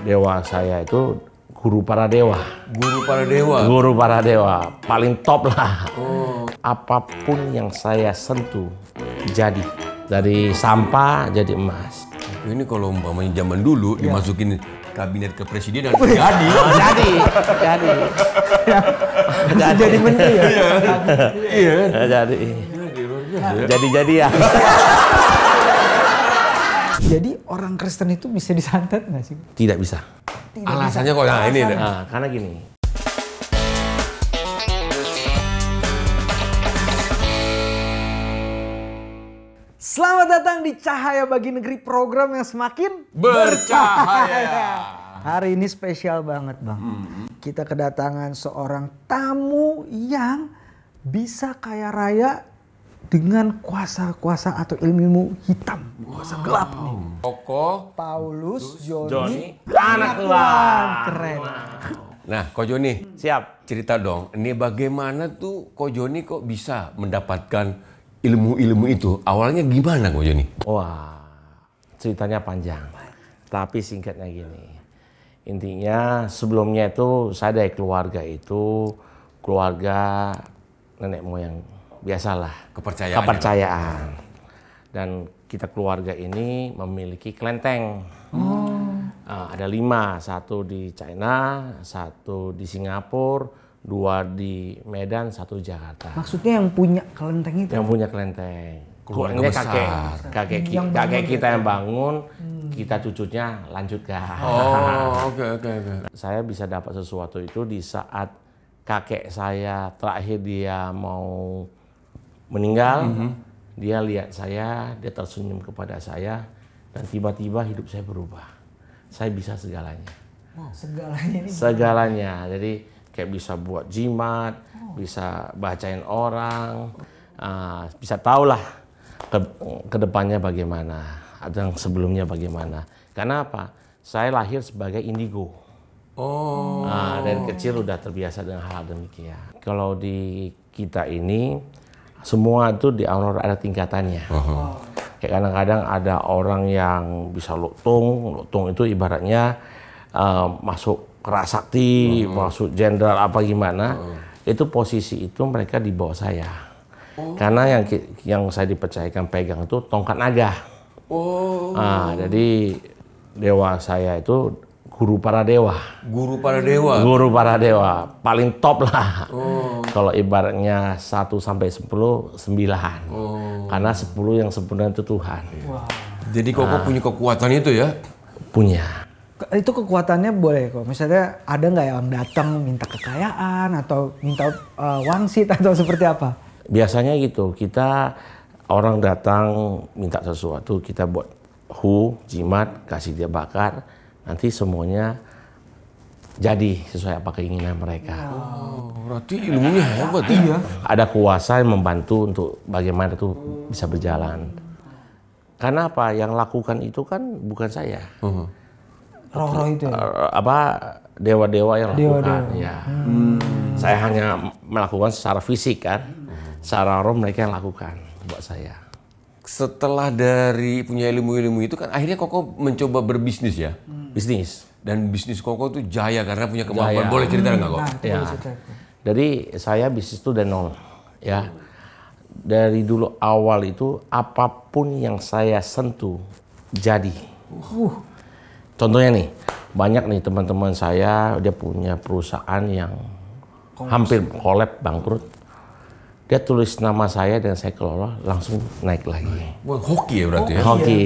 dewa saya itu guru para dewa. Guru para dewa? Guru para dewa, paling top lah. Apapun yang saya sentuh jadi. Dari sampah jadi emas. Ini kalau umpamanya zaman dulu dimasukin kabinet kepresidenan jadi. Jadi menteri ya? Iya. Jadi ya. Jadi orang Kristen itu bisa disantet nggak sih? Tidak bisa. Alasannya kok ini. Nah, karena gini. Selamat datang di Cahaya Bagi Negeri, program yang semakin Bercahaya. Hari ini spesial banget, Bang. Kita kedatangan seorang tamu yang bisa kaya raya dengan kuasa-kuasa atau ilmu hitam, kuasa gelap nih. Koko. Paulus Joni, Joni, anak Tuhan. Keren. Nah, Ko Joni, Siap. cerita dong. Ini bagaimana tuh Ko Joni kok bisa mendapatkan ilmu-ilmu itu? Awalnya gimana Ko Joni? Wah, ceritanya panjang. Tapi singkatnya gini. Intinya sebelumnya itu saya dari keluarga itu keluarga nenek moyang biasalah. Kepercayaan. Dan kita keluarga ini memiliki kelenteng. Ada 5, 1 di China, 1 di Singapura, 2 di Medan, 1 di Jakarta. Maksudnya yang punya kelenteng itu? Yang punya kelenteng. Keluarga Ini besar. kakek kita yang bangun, kita cucunya lanjutkan. Oh, oke. Saya bisa dapat sesuatu itu di saat kakek saya terakhir dia mau meninggal. Dia lihat saya, dia tersenyum kepada saya, dan tiba-tiba hidup saya berubah. Saya bisa segalanya. Segalanya ini. Segalanya. Jadi kayak bisa buat jimat, bisa bacain orang, bisa tahulah ke depannya bagaimana, ada yang sebelumnya bagaimana. Karena apa? Saya lahir sebagai indigo. Dari kecil udah terbiasa dengan hal demikian. Kalau di kita ini semua itu di aura ada tingkatannya. Kayak kadang-kadang ada orang yang bisa lutung itu ibaratnya masuk kerasakti, masuk jenderal apa gimana. Itu posisi itu mereka di bawah saya. Karena yang saya dipercayakan pegang itu tongkat naga. Jadi dewa saya itu guru para dewa. Guru para dewa? Guru para dewa, paling top lah. Kalau ibaratnya 1 sampai 10, 9. Karena 10 yang sempurna itu Tuhan. Jadi Koko punya kekuatan itu ya? Punya. Itu kekuatannya boleh kok. Misalnya ada nggak yang datang minta kekayaan atau minta wangsit atau seperti apa? Biasanya gitu, kita orang datang minta sesuatu, kita buat jimat, kasih dia bakar, nanti semuanya jadi sesuai apa keinginan mereka. Berarti ilmunya hebat ya? Ada kuasa yang membantu untuk bagaimana itu bisa berjalan. Karena apa? Yang lakukan itu kan bukan saya. Roh-roh itu ya? Dewa-dewa yang lakukan. Dewa-dewa. Ya. Saya hanya melakukan secara fisik kan. Secara roh mereka yang lakukan buat saya. Setelah dari punya ilmu-ilmu itu kan akhirnya Koko mencoba berbisnis ya? Bisnis. Dan bisnis Koko tuh jaya karena punya kemampuan. Jaya. Boleh cerita nggak Koko? Ya. Jadi saya bisnis itu dari nol. Ya. Dari dulu awal itu apapun yang saya sentuh jadi. Contohnya nih, banyak nih teman-teman saya dia punya perusahaan yang hampir kolab bangkrut. Dia tulis nama saya dan saya kelola langsung naik lagi. Wah, hoki ya berarti ya? Hoki.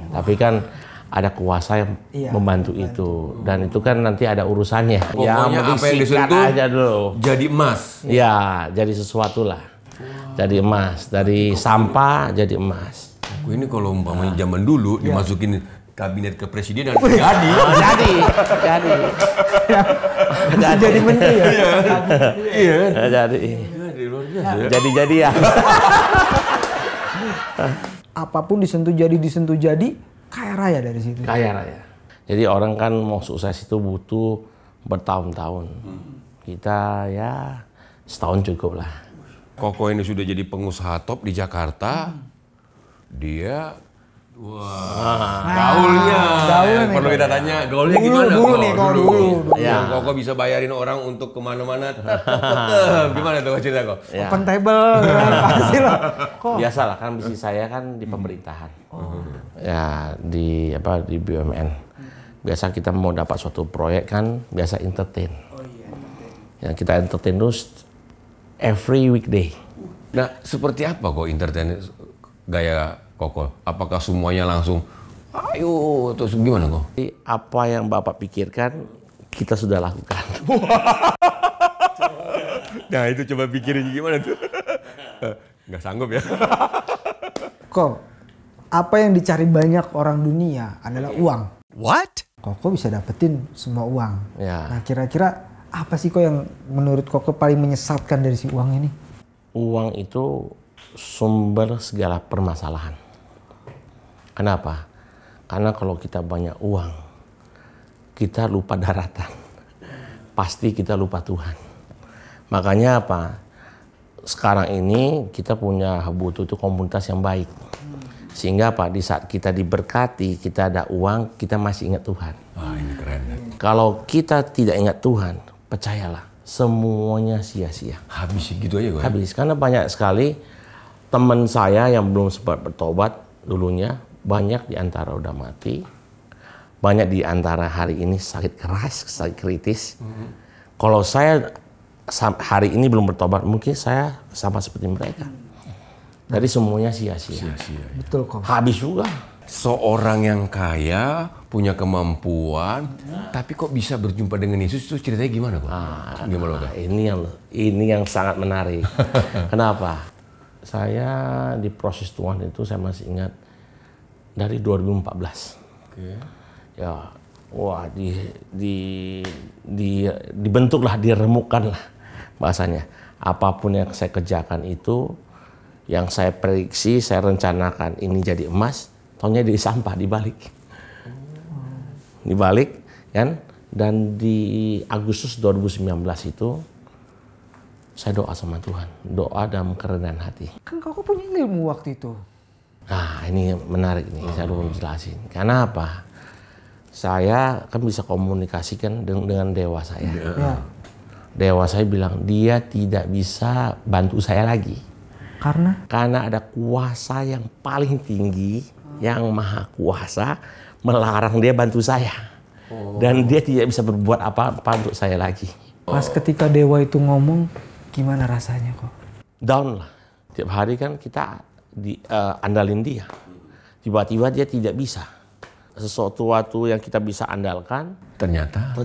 Tapi kan ada kuasa yang membantu itu. Dan itu kan nanti ada urusannya. Pokoknya apa yang disentuh aja dulu. jadi emas. Ya, jadi sesuatu lah. Jadi emas. Dari sampah jadi emas. Ini kalau umpamanya zaman dulu dimasukin kabinet kepresidenan jadi. Jadi menteri ya? Iya. Jadi Luar biasa ya? jadi ya. Apapun disentuh jadi, kaya raya dari situ. Kaya raya. Jadi orang kan mau sukses itu butuh bertahun-tahun. Kita ya setahun cukup lah. Koko ini sudah jadi pengusaha top di Jakarta. Dia Wah, gaulnya. nih, Perlu kita tanya, gaulnya Dulu, gimana? dulu kok? nih, kok, dulu. Yang Koko bisa bayarin orang untuk kemana-mana. Gimana tuh cerita kok? Ya. Open table, kan? Pasti lah. Kok? Biasalah kan bisnis saya kan di pemerintahan. Ya di BUMN. Biasa kita mau dapat suatu proyek kan biasa entertain. Ya kita entertain terus every weekday. Nah, seperti apa kok entertain gaya Koko? Apakah semuanya langsung ayo terus gimana kok? Jadi, apa yang Bapak pikirkan kita sudah lakukan. Nah, itu coba pikirin gimana tuh. Nggak sanggup ya. Kok, apa yang dicari banyak orang dunia adalah uang. What? Koko bisa dapetin semua uang. Ya. Nah, kira-kira apa sih kok yang menurut Koko paling menyesatkan dari si uang ini? Uang itu sumber segala permasalahan. Kenapa? Karena kalau kita banyak uang, kita lupa daratan. Pasti kita lupa Tuhan. Makanya apa? Sekarang ini kita butuh itu komunitas yang baik. Sehingga apa? Di saat kita diberkati, kita ada uang, kita masih ingat Tuhan. Wah, ini keren. Kalau kita tidak ingat Tuhan, percayalah, semuanya sia-sia. Habis gitu aja gue. Habis. Karena banyak sekali teman saya yang belum sempat bertobat dulunya, banyak di antara udah mati, banyak di antara hari ini sakit keras, sakit kritis. Kalau saya hari ini belum bertobat, mungkin saya sama seperti mereka. Jadi semuanya sia-sia. Betul kok. Habis juga. Seorang yang kaya, punya kemampuan, tapi kok bisa berjumpa dengan Yesus, itu ceritanya gimana kok? Gimana kok? Ini yang sangat menarik. Kenapa? Saya di proses Tuhan itu saya masih ingat dari 2014. Oke. Ya, wah dibentuklah, diremukkanlah bahasanya. Apapun yang saya kerjakan itu, yang saya prediksi, saya rencanakan ini jadi emas, taunya jadi sampah, dibalik. Dibalik, kan? Dan di Agustus 2019 itu, saya doa sama Tuhan, doa dalam kerendahan hati. Kan Koko punya ilmu waktu itu. Nah, ini menarik nih, saya belum jelasin. Karena apa? Saya kan bisa komunikasikan dengan dewa saya. Ya. Dewa saya bilang, dia tidak bisa bantu saya lagi. Karena ada kuasa yang paling tinggi, yang maha kuasa, melarang dia bantu saya. Dan dia tidak bisa berbuat apa-apa untuk saya lagi. Pas ketika dewa itu ngomong, gimana rasanya kok? Down lah. Tiap hari kan kita andalin dia. Tiba-tiba dia tidak bisa. Sesuatu yang kita bisa andalkan, Ternyata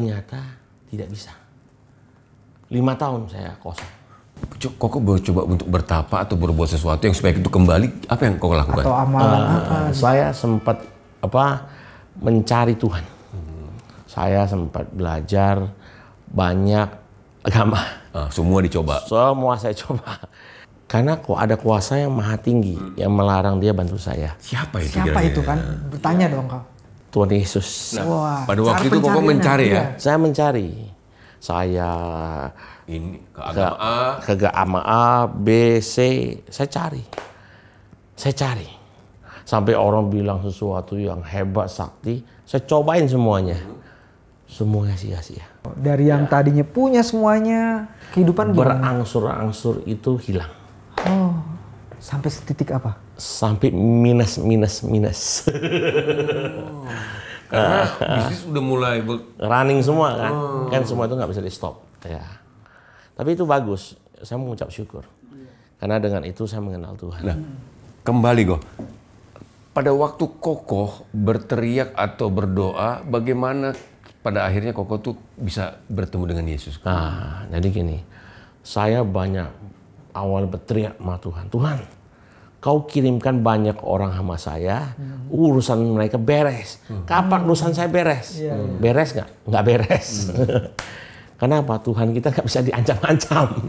tidak bisa. 5 tahun saya kosong. Koko coba untuk bertapa atau berbuat sesuatu yang supaya itu kembali, apa yang Koko lakukan? Atau amalan apa? Saya sempat mencari Tuhan. Saya sempat belajar banyak agama. Semua dicoba. Semua saya coba. Karena kok ada kuasa yang maha tinggi yang melarang dia bantu saya. Siapa itu? Siapa kira-kira? itu kan? Bertanya dong kau. Tuhan Yesus. Wah, Pada waktu cara itu Koko pencariannya, mencari ya? iya. Saya mencari. Saya Ini ke agama A. ke agama A, B, C. Saya cari. Sampai orang bilang sesuatu yang hebat, sakti. Saya cobain semuanya. Semuanya sia-sia. Dari yang tadinya punya semuanya, kehidupan gimana? Berangsur-angsur itu hilang. Oh, sampai setitik apa? Sampai minus. Karena bisnis udah mulai Running semua kan. Kan semua itu nggak bisa di stop. Ya. Tapi itu bagus. Saya mengucap syukur. Karena dengan itu saya mengenal Tuhan. Nah, kembali kok. Pada waktu Koko berteriak atau berdoa, bagaimana pada akhirnya Koko tuh bisa bertemu dengan Yesus? Nah, jadi gini. Saya banyak awal berteriak sama Tuhan. Tuhan, Kau kirimkan banyak orang sama saya, urusan mereka beres. Kapan urusan saya beres? Beres nggak? Nggak beres. Kenapa? Tuhan kita nggak bisa diancam-ancam.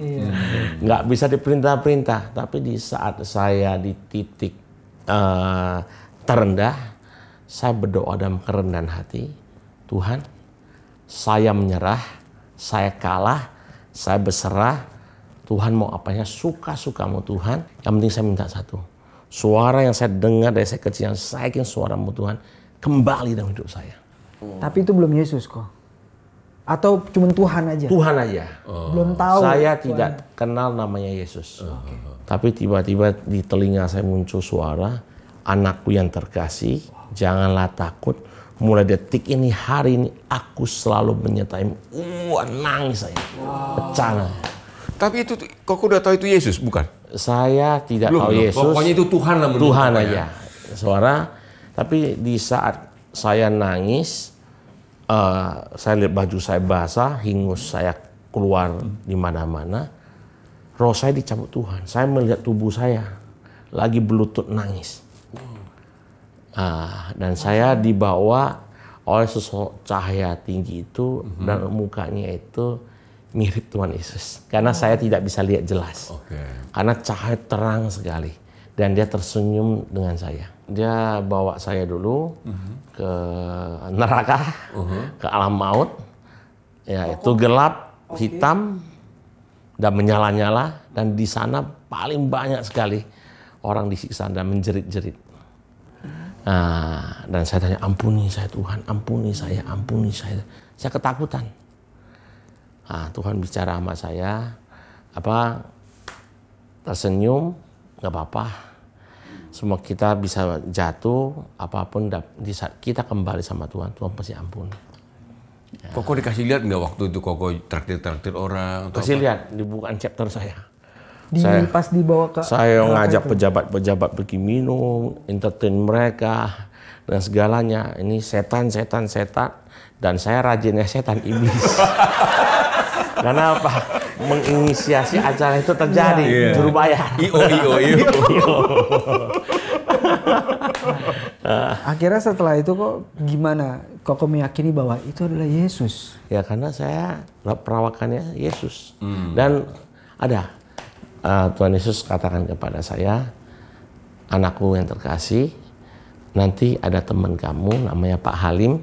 Nggak bisa diperintah-perintah. Tapi di saat saya di titik terendah, saya berdoa dalam kerendahan hati. Tuhan, saya menyerah, saya kalah, saya berserah. Tuhan mau apanya, suka-sukamu Tuhan. Yang penting saya minta satu. Suara yang saya dengar dari saya kecil, yang saya yakin suaramu Tuhan, kembali dalam hidup saya. Tapi itu belum Yesus kok. Atau cuma Tuhan aja? Tuhan aja. Belum tahu. Saya tidak kenal namanya Yesus. Tapi tiba-tiba di telinga saya muncul suara, anakku yang terkasih, janganlah takut. Mulai detik ini, hari ini, aku selalu menyertaimu. Nangis saya. Pecah. Tapi itu Koko udah tahu itu Yesus, bukan? Saya tidak Belum, tahu Yesus. Pokoknya itu Tuhan lah menurut Tuhan Koko, aja. ya? Suara. Tapi di saat saya nangis, saya lihat baju saya basah, hingus saya keluar di mana-mana. Roh saya dicabut Tuhan. Saya melihat tubuh saya lagi berlutut nangis. Dan saya dibawa oleh sosok cahaya tinggi itu dan mukanya itu mirip Tuhan Yesus. Karena saya tidak bisa lihat jelas. Karena cahaya terang sekali. Dan dia tersenyum dengan saya. Dia bawa saya dulu ke neraka, ke alam maut. Ya, itu gelap, hitam, dan menyala-nyala. Dan di sana paling banyak sekali orang disiksa dan menjerit-jerit. Dan saya tanya, ampuni saya Tuhan, ampuni saya, ampuni saya. Saya ketakutan. Tuhan bicara sama saya, tersenyum, nggak apa-apa. Semua kita bisa jatuh, apapun di saat kita kembali sama Tuhan, Tuhan pasti ampuni. Ya. Koko dikasih lihat nggak waktu itu Koko traktir orang? Kasih lihat di bukaan chapter saya. Pas dibawa ke saya ngajak pejabat-pejabat pergi minum, entertain mereka dan segalanya. Ini setan dan saya rajinnya setan iblis. Karena apa? Menginisiasi acara itu terjadi, juru bayar. IO. Akhirnya setelah itu kok gimana? Koko meyakini bahwa itu adalah Yesus. Ya karena saya perawakannya Yesus. Dan ada Tuhan Yesus katakan kepada saya, anakku yang terkasih, nanti ada teman kamu namanya Pak Halim,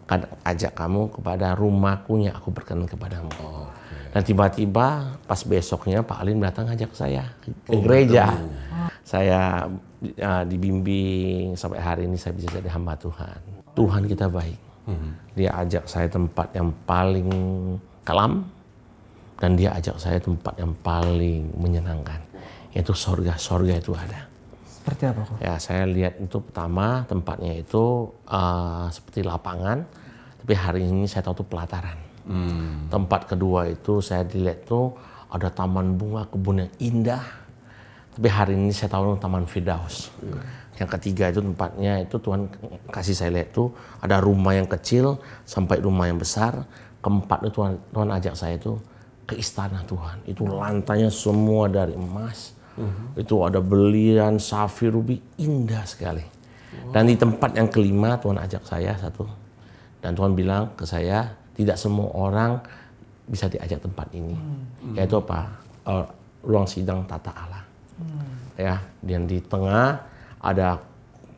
akan ajak kamu kepada rumahku yang aku berkenan kepadamu. Dan tiba-tiba pas besoknya Pak Halim datang ajak saya ke gereja. Saya dibimbing sampai hari ini saya bisa jadi hamba Tuhan. Tuhan kita baik. Dia ajak saya tempat yang paling kelam. Dan dia ajak saya tempat yang paling menyenangkan, yaitu sorga. Sorga itu ada. Seperti apa kok? Ya, saya lihat itu pertama tempatnya itu seperti lapangan, tapi hari ini saya tahu itu pelataran. Tempat kedua itu saya dilihat tuh ada taman bunga, kebun yang indah, tapi hari ini saya tahu taman Firdaus. Yang ketiga itu tempatnya itu Tuhan kasih saya lihat tuh ada rumah yang kecil sampai rumah yang besar. Keempat itu Tuhan ajak saya itu ke istana Tuhan. Itu lantainya semua dari emas. Itu ada belian, safir, rubi, indah sekali. Dan di tempat yang kelima Tuhan ajak saya satu. Dan Tuhan bilang ke saya, tidak semua orang bisa diajak tempat ini. Yaitu apa? Ruang sidang tata Allah. Ya, dan di tengah ada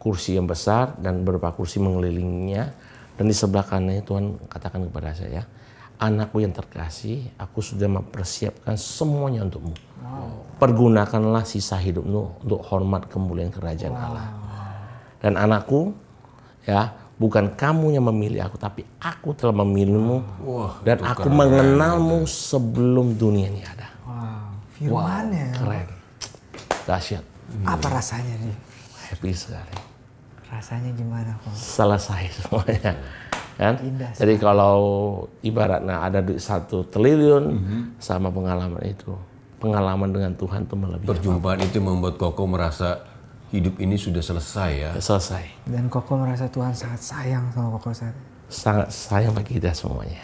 kursi yang besar dan beberapa kursi mengelilinginya. Dan di sebelah kanannya Tuhan katakan kepada saya, anakku yang terkasih, aku sudah mempersiapkan semuanya untukmu. Pergunakanlah sisa hidupmu untuk hormat kemuliaan kerajaan Allah. Dan anakku, ya, bukan kamu yang memilih aku, tapi aku telah memilihmu. Dan aku mengenalmu sebelum dunia ini ada. Firman-Nya. Keren. Dahsyat. Apa rasanya nih? Happy sekali. Rasanya gimana kok? Selesai semuanya. Kan? Jadi kalau ibaratnya ada duit 1 triliun sama pengalaman itu, pengalaman dengan Tuhan itu melebihi. Perjumpaan itu membuat Koko merasa hidup ini sudah selesai ya. Selesai. Dan Koko merasa Tuhan sangat sayang sama Koko saat. Sangat sayang bagi kita semuanya.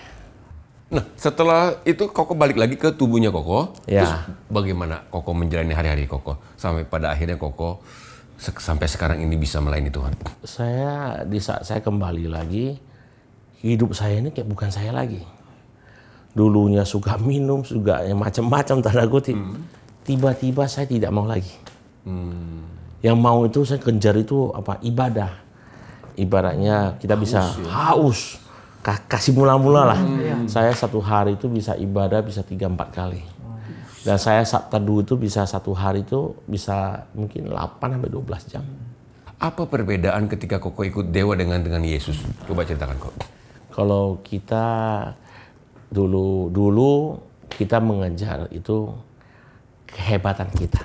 Nah setelah itu Koko balik lagi ke tubuhnya Koko. Ya. Terus bagaimana Koko menjalani hari-hari Koko sampai pada akhirnya Koko sampai sekarang ini bisa melayani Tuhan? Saya di saat saya kembali lagi, hidup saya ini kayak bukan saya lagi. Dulunya suka minum, suka macam-macam tanda kutip. Tiba-tiba saya tidak mau lagi. Yang mau itu saya kejar itu apa? Ibadah. Ibaratnya kita bisa haus. Kasih mula-mula lah. Saya satu hari itu bisa ibadah bisa 3-4 kali. Dan saya saat teduh itu bisa satu hari itu bisa mungkin 8 sampai 12 jam. Apa perbedaan ketika Koko ikut Dewa dengan Yesus? Coba ceritakan kok. Kalau kita dulu kita mengejar itu kehebatan kita.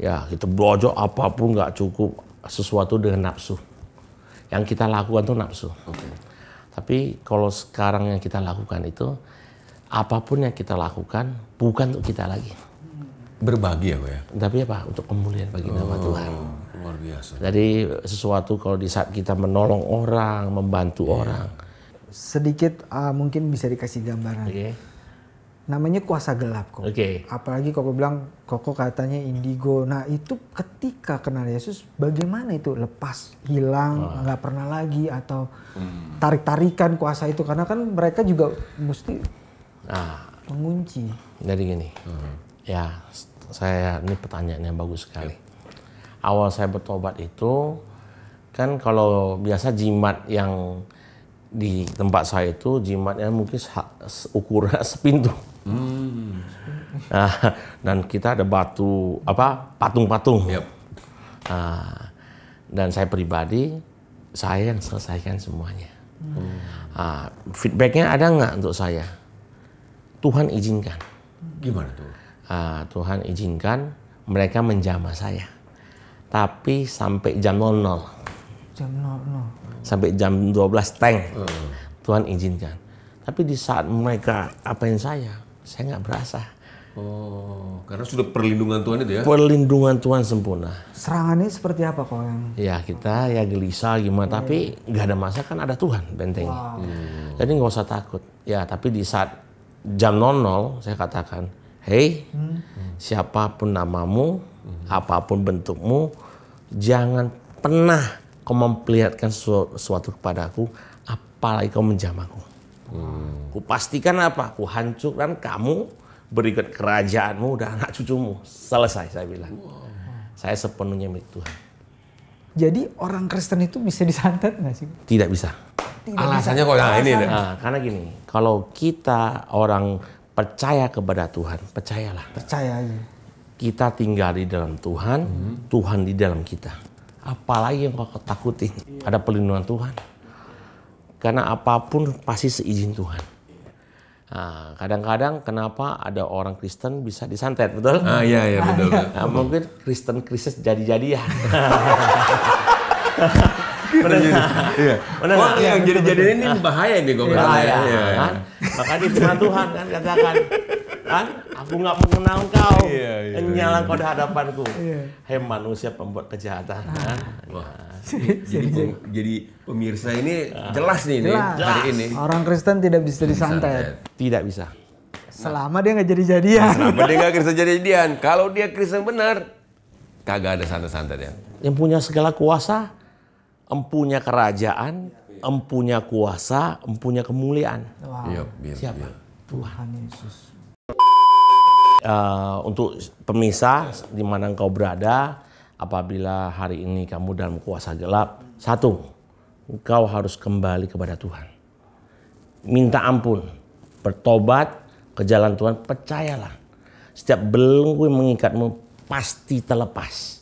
Ya, kita belajar apapun nggak cukup, sesuatu dengan nafsu. Yang kita lakukan itu nafsu. Tapi kalau sekarang yang kita lakukan itu, apapun yang kita lakukan bukan untuk kita lagi. Berbagi ya. Tapi apa? Untuk kemuliaan bagi nama Tuhan. Luar biasa. Jadi sesuatu kalau di saat kita menolong orang, membantu orang. Sedikit mungkin bisa dikasih gambaran. Namanya kuasa gelap kok. Apalagi Koko bilang, Koko katanya indigo. Nah itu ketika kenal Yesus, bagaimana itu lepas, hilang, nggak pernah lagi, atau tarik-tarikan kuasa itu? Karena kan mereka juga mesti mengunci. Jadi gini, ya ini pertanyaan yang bagus sekali. Awal saya bertobat itu, kan kalau biasa jimat yang di tempat saya itu jimatnya mungkin ukuran sepintu. Nah, dan kita ada patung-patung. Dan saya pribadi, saya yang selesaikan semuanya. Feedbacknya ada nggak untuk saya? Tuhan izinkan. Gimana tuh? Tuhan izinkan mereka menjamah saya. Tapi sampai jam 00. Sampai jam 12 tank. Tuhan izinkan. Tapi di saat mereka apain saya nggak berasa. Karena sudah perlindungan Tuhan itu ya? Perlindungan Tuhan sempurna. Serangannya seperti apa kok yang? Ya kita ya gelisah gimana, tapi nggak ada masalah, kan ada Tuhan bentengnya. Jadi nggak usah takut. Ya tapi di saat jam 00 saya katakan, hei, siapapun namamu, apapun bentukmu, jangan pernah kau memperlihatkan sesuatu kepadaku, apalagi kau menjamahku. Kupastikan apa? Kuhancurkan kamu, berikan kerajaanmu dan anak cucumu. Selesai, saya bilang. Saya sepenuhnya milik Tuhan. Jadi orang Kristen itu bisa disantet nggak sih? Tidak bisa. Alasannya kok ini? Karena gini, kalau kita orang percaya kepada Tuhan, percayalah. Percaya aja. Kita tinggal di dalam Tuhan, Tuhan di dalam kita. Apalagi yang kau takutin, ada perlindungan Tuhan. Karena apapun pasti seizin Tuhan. Kadang-kadang kenapa ada orang Kristen bisa disantet, betul? Iya betul. Mungkin Kristen jadi-jadian. Benar. Yang jadi-jadian ini bahaya nih kok. Bahaya. Kan? Maka di firman Tuhan kan katakan, kan? Aku nggak mengenal engkau, nyala kau di hadapanku. Hei manusia pembuat kejahatan. Jadi pemirsa ini jelas nih hari ini. Orang Kristen tidak bisa disantet. Tidak bisa. Selama dia nggak jadi-jadian. Selama dia nggak Kristen jadi-jadian. Kalau dia Kristen benar, kagak ada santet-santet ya. Yang punya segala kuasa, empunya kerajaan, empunya kuasa, empunya kemuliaan. Siapa? Tuhan Yesus. Untuk pemirsa di mana engkau berada, apabila hari ini kamu dalam kuasa gelap, satu, engkau harus kembali kepada Tuhan. Minta ampun, bertobat ke jalan Tuhan, percayalah. Setiap belenggu yang mengikatmu pasti terlepas.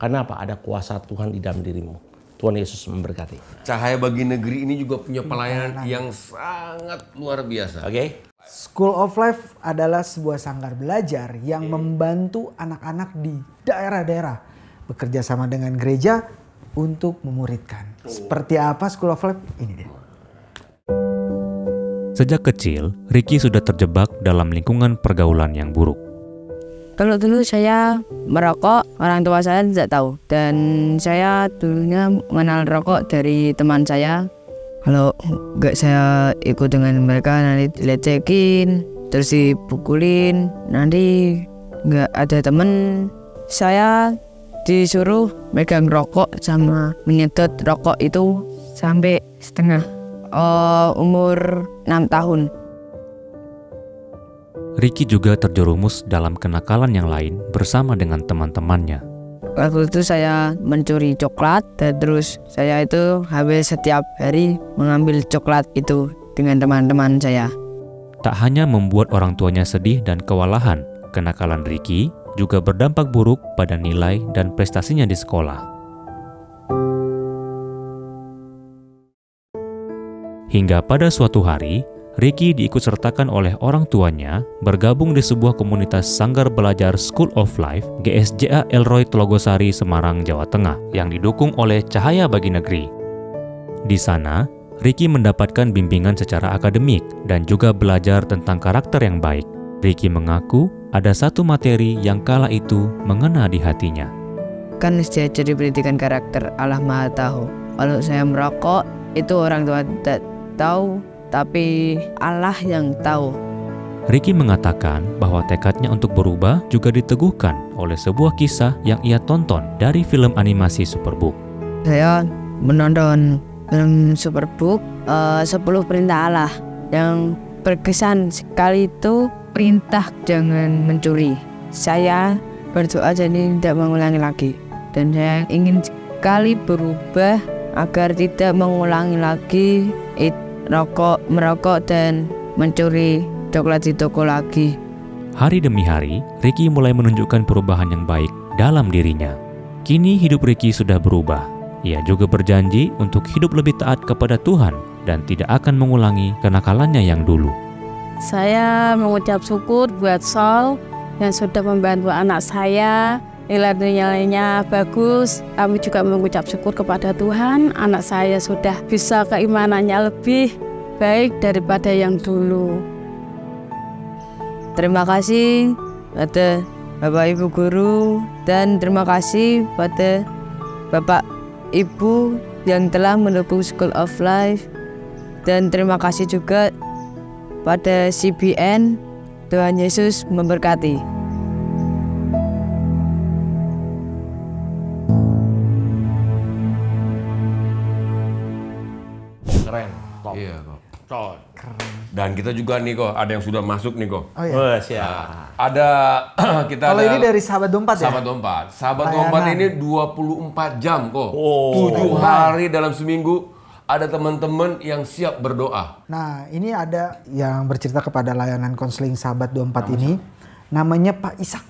Karena apa? Ada kuasa Tuhan di dalam dirimu. Tuhan Yesus memberkati. Cahaya Bagi Negeri ini juga punya pelayanan yang sangat luar biasa. Oke? School of Life adalah sebuah sanggar belajar yang membantu anak-anak di daerah-daerah bekerja sama dengan gereja untuk memuridkan. Seperti apa School of Life? Ini dia. Sejak kecil, Ricky sudah terjebak dalam lingkungan pergaulan yang buruk. Dulu saya merokok, orang tua saya tidak tahu. Dan saya dulunya mengenal rokok dari teman saya. Kalau nggak saya ikut dengan mereka nanti dilecekin, terus dipukulin, nanti nggak ada temen. Saya disuruh megang rokok sama menyedot rokok itu sampai setengah umur 6 tahun. Ricky juga terjerumus dalam kenakalan yang lain bersama dengan teman-temannya. Waktu itu saya mencuri coklat dan terus saya itu habis setiap hari mengambil coklat itu dengan teman-teman saya. tak hanya membuat orang tuanya sedih dan kewalahan, kenakalan Ricky juga berdampak buruk pada nilai dan prestasinya di sekolah. Hingga pada suatu hari, Ricky diikutsertakan oleh orang tuanya bergabung di sebuah komunitas Sanggar Belajar School of Life GSJA Elroy Telogosari, Semarang, Jawa Tengah yang didukung oleh Cahaya Bagi Negeri. Di sana, Ricky mendapatkan bimbingan secara akademik dan juga belajar tentang karakter yang baik. Ricky mengaku ada satu materi yang kala itu mengena di hatinya. Kan diajari pendidikan karakter, Allah Maha Tahu. Kalau saya merokok, itu orang tua tidak tahu, tapi Allah yang tahu. Ricky mengatakan bahwa tekadnya untuk berubah juga diteguhkan oleh sebuah kisah yang ia tonton dari film animasi Superbook. Saya menonton film Superbook 10 Perintah Allah. Yang berkesan sekali itu perintah jangan mencuri. Saya berdoa jadi tidak mengulangi lagi. Dan saya ingin sekali berubah agar tidak mengulangi lagi merokok dan mencuri coklat di toko lagi. Hari demi hari, Ricky mulai menunjukkan perubahan yang baik dalam dirinya. Kini hidup Ricky sudah berubah. Ia juga berjanji untuk hidup lebih taat kepada Tuhan dan tidak akan mengulangi kenakalannya yang dulu. Saya mengucap syukur buat Sol yang sudah membantu anak saya. Nilai-nilainya bagus. Kami juga mengucap syukur kepada Tuhan, anak saya sudah bisa keimanannya lebih baik daripada yang dulu. Terima kasih pada Bapak Ibu Guru dan terima kasih pada Bapak Ibu yang telah mendukung School of Life, dan terima kasih juga pada CBN. Tuhan Yesus memberkati. Keren, top. Iya kok. Top. Dan kita juga nih kok, ada yang sudah masuk nih kok. Oh iya. Wah, siap. Ada kita Kalau ada ini dari Sahabat Dompat ya? Sahabat Dompat. Sahabat Layanan. Dompat ini 24 jam kok. Oh. 7 hari dalam seminggu ada teman-teman yang siap berdoa. Nah, ini ada yang bercerita kepada layanan konseling Sahabat Dompat ini. Namanya Pak Ishak.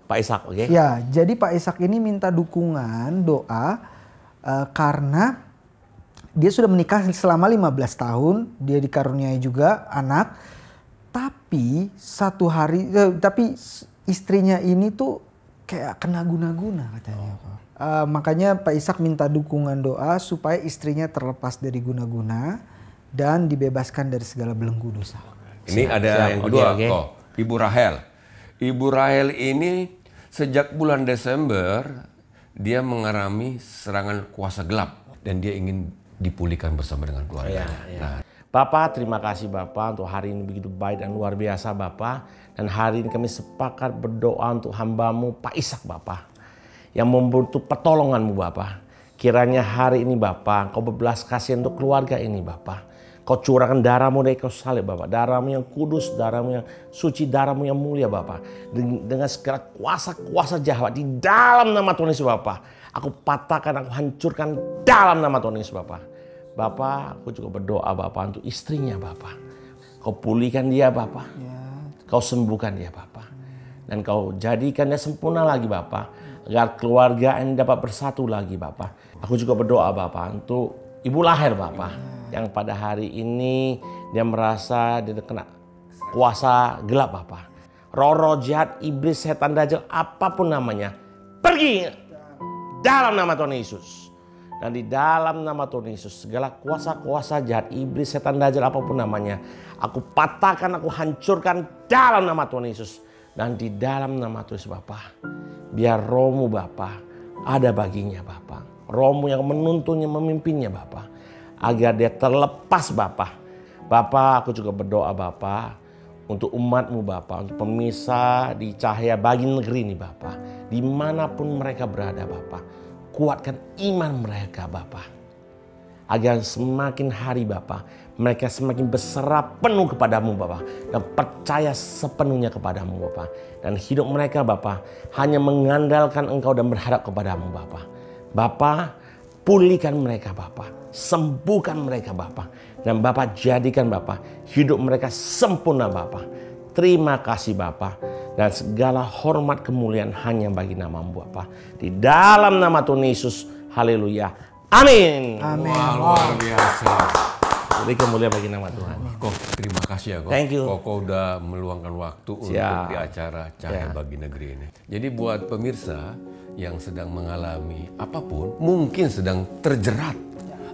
Pak Ishak, oke? Ya, jadi Pak Ishak ini minta dukungan doa karena dia sudah menikah selama 15 tahun, dia dikaruniai juga anak. Tapi tapi istrinya ini tuh kayak kena guna-guna katanya. Makanya Pak Ishak minta dukungan doa supaya istrinya terlepas dari guna-guna dan dibebaskan dari segala belenggu dosa. Ini ada siap. yang kedua Oke. kok, Ibu Rahel. Ibu Rahel ini sejak bulan Desember dia mengalami serangan kuasa gelap dan dia ingin dipulihkan bersama dengan keluarga. Nah, Bapak, terima kasih Bapak untuk hari ini begitu baik dan luar biasa Bapak. Dan hari ini kami sepakat berdoa untuk hamba-Mu Pak Ishak Bapak, yang membutuh pertolongan-Mu Bapak. Kiranya hari ini Bapak, Kau berbelas kasihan untuk keluarga ini Bapak. Kau curahkan darah-Mu dari Kau salib Bapak. Darah-Mu yang kudus, darah-Mu yang suci, darah-Mu yang mulia Bapak. Dengan segala kuasa-kuasa jahat di dalam nama Tuhan Yesus Bapak. Aku patahkan, aku hancurkan dalam nama Tuhan Yesus Bapak. Bapak, aku juga berdoa Bapak untuk istrinya Bapak. Kau pulihkan dia Bapak. Kau sembuhkan dia Bapak. Dan Kau jadikan dia sempurna lagi Bapak. Agar keluarga ini dapat bersatu lagi Bapak. Aku juga berdoa Bapak untuk Ibu Lahir Bapak. Yang pada hari ini dia merasa dia kena kuasa gelap Bapak. Roh-roh jahat, iblis, setan, dajjal, apapun namanya. Pergi dalam nama Tuhan Yesus. Dan di dalam nama Tuhan Yesus, segala kuasa-kuasa jahat, iblis, setan, dajjal, apapun namanya, aku patahkan, aku hancurkan dalam nama Tuhan Yesus. Dan di dalam nama Tuhan Yesus Bapak, biar Roh-Mu Bapak ada baginya Bapak. Roh-Mu yang menuntunnya, memimpinnya Bapak, agar dia terlepas Bapak. Bapak, aku juga berdoa Bapak untuk umat-Mu Bapak, untuk pemirsa di Cahaya Bagi Negeri ini Bapak. Dimanapun mereka berada Bapak, kuatkan iman mereka Bapak. Agar semakin hari Bapak, mereka semakin berserah penuh kepadamu Bapak. Dan percaya sepenuhnya kepadamu Bapak. Dan hidup mereka Bapak hanya mengandalkan Engkau dan berharap kepadamu Bapak. Bapak, pulihkan mereka Bapak. Sembuhkan mereka Bapak. Dan Bapak jadikan Bapak hidup mereka sempurna Bapak. Terima kasih Bapak. Dan segala hormat kemuliaan hanya bagi nama-Mu Bapak. Di dalam nama Tuhan Yesus. Haleluya. Amin. Amin. Wah, luar biasa. Jadi kemuliaan bagi nama Tuhan. Kok terima kasih ya Kok. Thank you. Kok udah meluangkan waktu untuk di acara Cahaya Bagi Negeri ini. Jadi buat pemirsa yang sedang mengalami apapun, mungkin sedang terjerat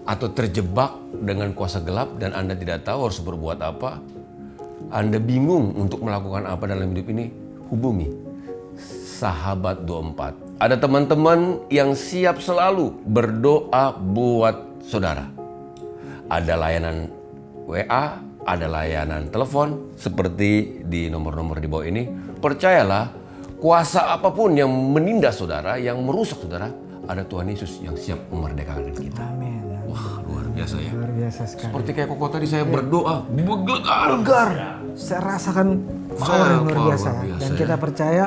atau terjebak dengan kuasa gelap dan Anda tidak tahu harus berbuat apa, Anda bingung untuk melakukan apa dalam hidup ini, hubungi Sahabat 24. Ada teman-teman yang siap selalu berdoa buat saudara. Ada layanan WA, ada layanan telepon seperti di nomor-nomor di bawah ini. Percayalah, kuasa apapun yang menindas saudara, yang merusak saudara, ada Tuhan Yesus yang siap memerdekakan kita. Amin. Wah, luar biasa ya. Luar biasa sekali. Seperti kayak Koko tadi saya berdoa, Tegar. Saya rasakan power yang luar biasa. Dan kita percaya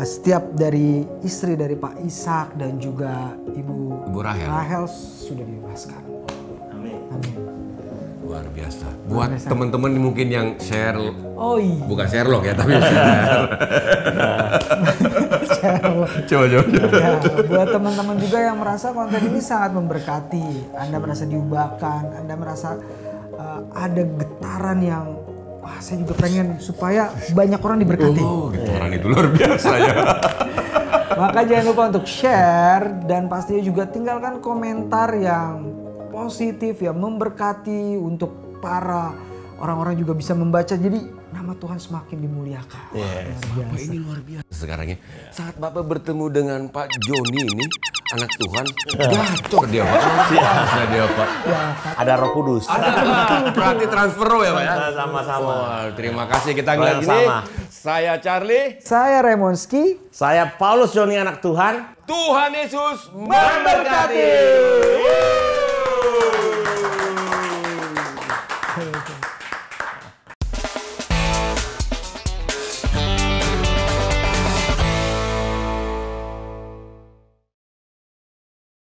setiap dari istri dari Pak Ishak dan juga Ibu Rahel sudah dibebaskan. Amin. Luar biasa. Buat teman-teman mungkin yang share, bukan Sherlock ya, tapi coba. Ya, buat teman-teman juga yang merasa konten ini sangat memberkati, Anda merasa diubahkan, Anda merasa ada getaran yang saya juga pengen supaya banyak orang diberkati. Getaran itu luar biasa ya. Maka jangan lupa untuk share dan pastinya juga tinggalkan komentar yang positif ya, memberkati untuk para orang-orang juga bisa membaca. Jadi nama Tuhan semakin dimuliakan. Bapak ini luar biasa sekarang ya. Saat Bapak bertemu dengan Pak Joni ini, anak Tuhan, gacor dia Pak. Biasa dia Pak. Ada Roh Kudus. Berarti transfer ya Pak ya. Sama-sama. Terima kasih kita ngeliat ini. Saya Charlie. Saya Remonski. Saya Paulus Joni anak Tuhan. Tuhan Yesus Memberkati. memberkati.